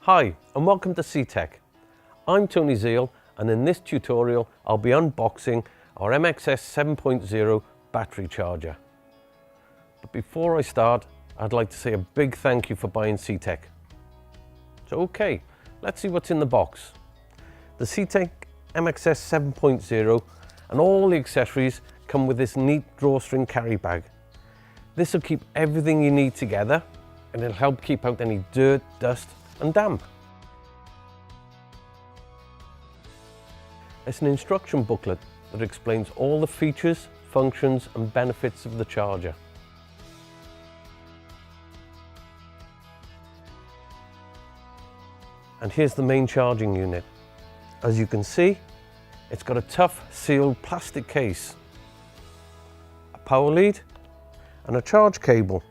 Hi and welcome to CTEK. I'm Tony Zeal and in this tutorial I'll be unboxing our MXS 7.0 battery charger. But before I start, I'd like to say a big thank you for buying CTEK. So okay, let's see what's in the box. The CTEK MXS 7.0 and all the accessories come with this neat drawstring carry bag. This will keep everything you need together and it'll help keep out any dirt, dust and damp. It's an instruction booklet that explains all the features, functions and benefits of the charger. And here's the main charging unit. As you can see, it's got a tough sealed plastic case, a power lead and a charge cable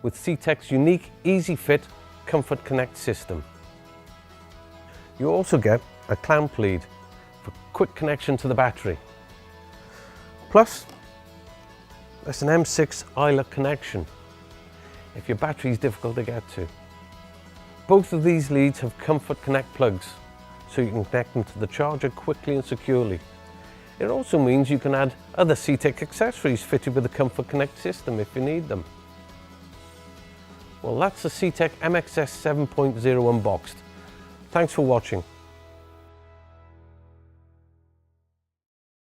with CTEK's unique Easy Fit Comfort Connect system. You also get a clamp lead for quick connection to the battery. Plus, there's an M6 eyelet connection if your battery is difficult to get to. Both of these leads have Comfort Connect plugs, so you can connect them to the charger quickly and securely. It also means you can add other CTEK accessories fitted with the Comfort Connect system if you need them. Well, that's the CTEK MXS 7.0 unboxed. Thanks for watching.